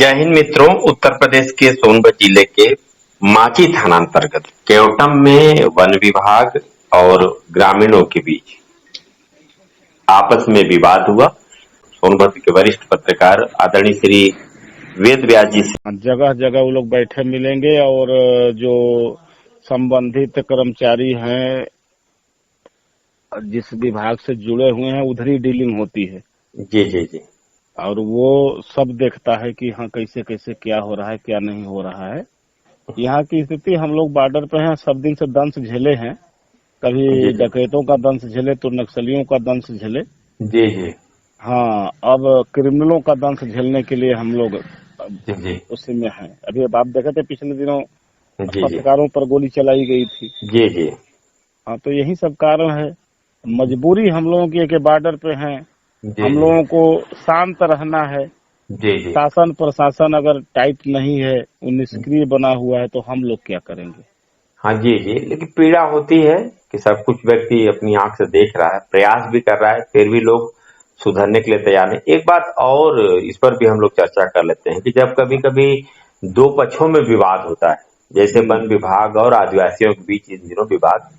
जय हिंद मित्रों। उत्तर प्रदेश के सोनभद्र जिले के माची थानांतर्गत केवटम में वन विभाग और ग्रामीणों के बीच आपस में विवाद हुआ। सोनभद्र के वरिष्ठ पत्रकार आदरणीय श्री वेद व्यास जी से जगह जगह वो लोग बैठे मिलेंगे और जो संबंधित कर्मचारी हैं जिस विभाग से जुड़े हुए हैं उधर ही डीलिंग होती है। जी और वो सब देखता है कि हाँ कैसे कैसे क्या हो रहा है क्या नहीं हो रहा है। यहाँ की स्थिति हम लोग बॉर्डर पे हैं, सब दिन से दंश झेले हैं। कभी डकैतों का दंश झेले तो नक्सलियों का दंश झेले। जी हाँ, अब क्रिमिनलों का दंश झेलने के लिए हम लोग उसी में हैं। अभी अब आप देखे थे पिछले दिनों पत्रकारों पर गोली चलाई गई थी। जी हाँ, तो यही सब कारण है। मजबूरी हम लोगों की है कि बॉर्डर पे हैं, हम लोगों को शांत रहना है। जी शासन प्रशासन अगर टाइट नहीं है, वो निष्क्रिय बना हुआ है तो हम लोग क्या करेंगे। हाँ जी लेकिन पीड़ा होती है कि सब कुछ व्यक्ति अपनी आंख से देख रहा है, प्रयास भी कर रहा है, फिर भी लोग सुधरने के लिए तैयार नहीं। एक बात और इस पर भी हम लोग चर्चा कर लेते हैं कि जब कभी कभी दो पक्षों में विवाद होता है, जैसे वन विभाग और आदिवासियों के बीच इन दिनों विवाद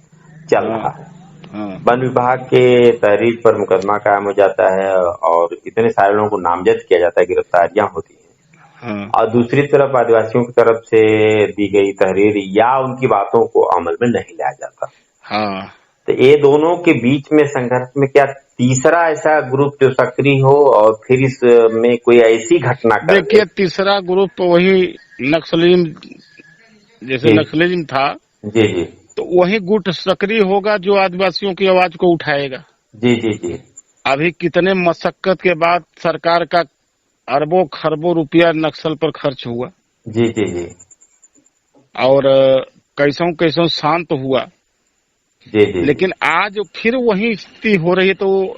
चल रहा है। वन विभाग के तहरीर पर मुकदमा कायम हो जाता है और इतने सारे लोगों को नामजद किया जाता है, गिरफ्तारियां होती हैं। और दूसरी तरफ आदिवासियों की तरफ से दी गई तहरीर या उनकी बातों को अमल में नहीं लाया जाता। तो ये दोनों के बीच में संघर्ष में क्या तीसरा ऐसा ग्रुप जो सक्रिय हो और फिर इसमें कोई ऐसी घटना कर देखिए, तीसरा ग्रुप वही नक्सलिज्म, जैसे नक्सलिज्म था जी तो वही गुट सक्रिय होगा जो आदिवासियों की आवाज को उठाएगा। जी अभी कितने मशक्कत के बाद सरकार का अरबों खरबों रुपया नक्सल पर खर्च हुआ। जी और कैसों कैसों शांत हुआ। जी लेकिन आज फिर वही स्थिति हो रही है। तो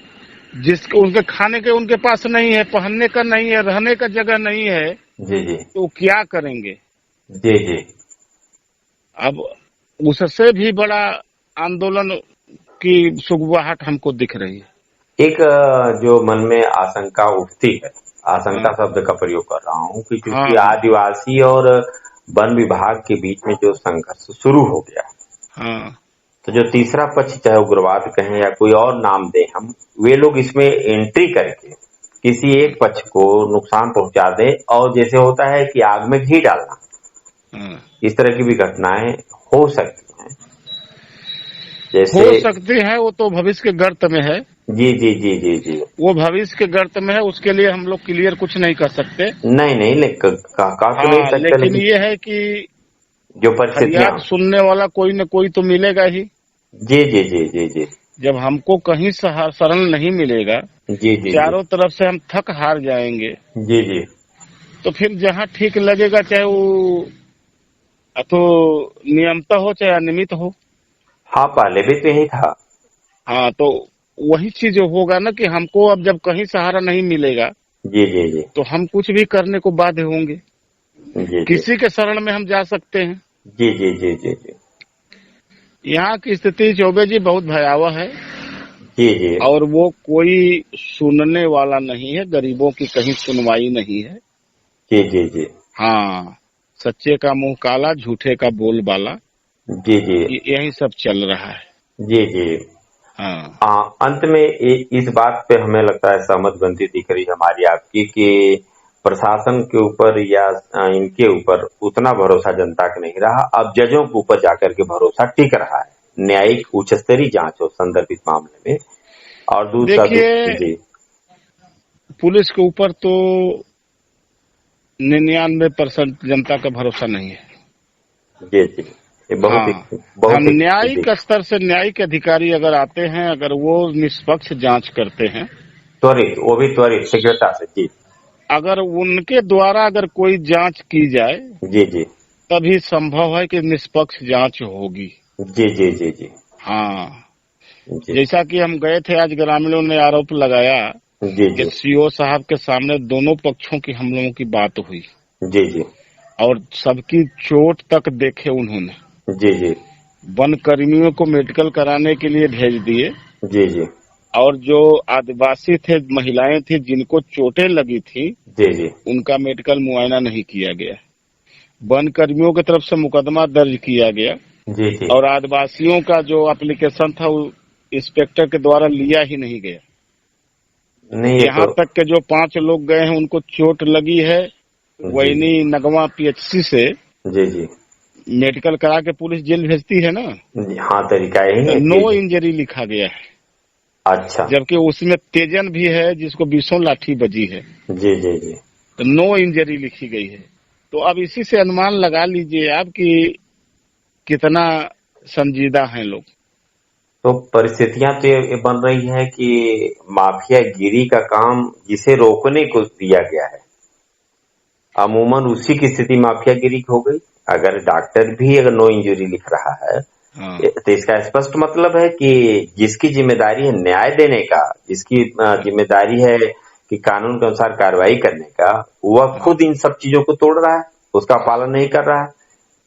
जिसको उनके खाने के उनके पास नहीं है, पहनने का नहीं है, रहने का जगह नहीं है, जी तो क्या करेंगे। जी अब उससे भी बड़ा आंदोलन की सुगबुगाहट हमको दिख रही है। एक जो मन में आशंका उठती है, आशंका शब्द का प्रयोग कर रहा हूँ कि क्योंकि आदिवासी और वन विभाग के बीच में जो संघर्ष शुरू हो गया, तो जो तीसरा पक्ष, चाहे उग्रवाद कहें या कोई और नाम दें हम, वे लोग इसमें एंट्री करके किसी एक पक्ष को नुकसान पहुंचा दें और जैसे होता है कि आग में घी डालना, इस तरह की भी घटनाएं हो सकती हैं। जैसे हो सकती है, वो तो भविष्य के गर्त में है। जी वो भविष्य के गर्त में है, उसके लिए हम लोग क्लियर कुछ नहीं कर सकते। नहीं नहीं सकते। लेकिन ये है कि जो परिस्थितियां सुनने वाला कोई न कोई तो मिलेगा ही। जी जब हमको कहीं शरण नहीं मिलेगा, जी चारों तरफ से हम थक हार जाएंगे। जी तो फिर जहाँ ठीक लगेगा, चाहे वो तो नियमता हो चाहे अनियमित हो। हाँ, पहले भी तो यही था। हाँ, तो वही चीज होगा ना कि हमको अब जब कहीं सहारा नहीं मिलेगा जी तो हम कुछ भी करने को बाध्य होंगे। किसी के शरण में हम जा सकते हैं। जी यहाँ की स्थिति चौबे जी बहुत भयावह है। जी और वो कोई सुनने वाला नहीं है, गरीबों की कहीं सुनवाई नहीं है। जी हाँ, सच्चे का मुंह काला, झूठे का बोल बाला। जी यही सब चल रहा है। जी हाँ। अंत में इस बात पे हमें लगता है सहमत बनती दिख रही हमारी आपकी कि प्रशासन के ऊपर या इनके ऊपर उतना भरोसा जनता का नहीं रहा। अब जजों के ऊपर जाकर के भरोसा टिक रहा है, न्यायिक उच्च स्तरीय जांच हो संदर्भित मामले में। और दूसरा देखिए, पुलिस के ऊपर तो 99% जनता का भरोसा नहीं है। जी बहुत न्यायिक स्तर से न्यायिक अधिकारी अगर आते हैं, अगर वो निष्पक्ष जांच करते हैं, वो भी त्वरित शीघ्रता से, जी, अगर उनके द्वारा अगर कोई जांच की जाए जी तभी संभव है कि निष्पक्ष जांच होगी। जी हाँ, जैसा कि हम गए थे, आज ग्रामीणों ने आरोप लगाया कि सीओ साहब के सामने दोनों पक्षों की हम लोगों की बात हुई। जी और सबकी चोट तक देखे उन्होंने। जी वन कर्मियों को मेडिकल कराने के लिए भेज दिए। जी और जो आदिवासी थे, महिलाएं थी जिनको चोटें लगी थी, जी जी उनका मेडिकल मुआयना नहीं किया गया। वन कर्मियों की तरफ से मुकदमा दर्ज किया गया जी जी और आदिवासियों का जो एप्लीकेशन था वो इंस्पेक्टर के द्वारा लिया ही नहीं गया। नहीं, ये यहाँ तो तक के जो 5 लोग गए हैं उनको चोट लगी है। जी वैनी नगवा पीएचसी से जी जी मेडिकल करा के पुलिस जेल भेजती है ना, जी, हाँ, तरीका यही तो है नो कि इंजरी लिखा गया है। अच्छा, जबकि उसमें तेजन भी है जिसको 20 लाठी बजी है, जी जी जी तो नो इंजरी लिखी गई है। तो अब इसी से अनुमान लगा लीजिए आप कि कितना संजीदा हैं लोग। तो परिस्थितियां तो ये बन रही है कि माफिया गिरी का काम जिसे रोकने को दिया गया है, अमूमन उसी की स्थिति माफिया गिरी की हो गई। अगर डॉक्टर भी अगर नो इंजरी लिख रहा है, हाँ, तो इसका स्पष्ट मतलब है कि जिसकी जिम्मेदारी है न्याय देने का, जिसकी जिम्मेदारी है कि कानून के अनुसार कार्रवाई करने का, वह खुद इन सब चीजों को तोड़ रहा है, उसका पालन नहीं कर रहा है।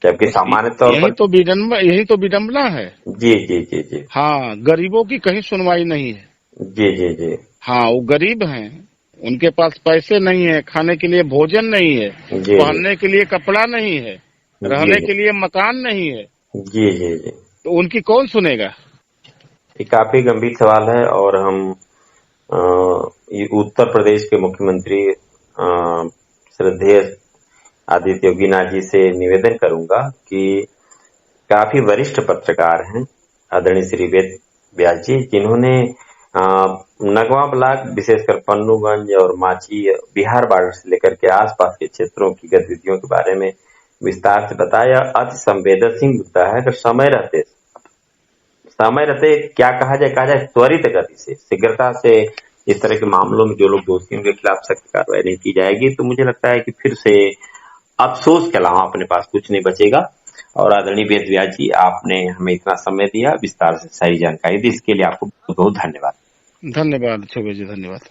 जबकि बस सामान्य तौर पर यही तो विडम्बना है। जी जी जी जी हाँ, गरीबों की कहीं सुनवाई नहीं है। जी जी जी हाँ, वो गरीब हैं, उनके पास पैसे नहीं है, खाने के लिए भोजन नहीं है, जी पहनने के लिए कपड़ा नहीं है, रहने जी के लिए मकान नहीं है, जी जी जी तो उनकी कौन सुनेगा। ये काफी गंभीर सवाल है और हम ये उत्तर प्रदेश के मुख्यमंत्री श्रद्धेय आदित्य योगीनाथ जी से निवेदन करूंगा कि काफी वरिष्ठ पत्रकार हैं आदरणीय श्री वेद व्यास जी, जिन्होंने नगवा ब्लॉक विशेषकर पन्नूगंज और माची बिहार बॉर्डर से लेकर के आसपास के क्षेत्रों की गतिविधियों के बारे में विस्तार से बताया। अति संवेदनशील मुद्दा है। अगर समय रहते क्या कहा जाए त्वरित गति से, शीघ्रता से इस तरह के मामलों में जो लोग दोषी उनके खिलाफ सख्त कार्रवाई नहीं की जाएगी तो मुझे लगता है कि फिर से अफसोस के अलावा अपने पास कुछ नहीं बचेगा। और आदरणीय वेद व्यास जी, आपने हमें इतना समय दिया, विस्तार से सारी जानकारी दी, इसके लिए आपको बहुत बहुत धन्यवाद। धन्यवाद छबे जी, धन्यवाद।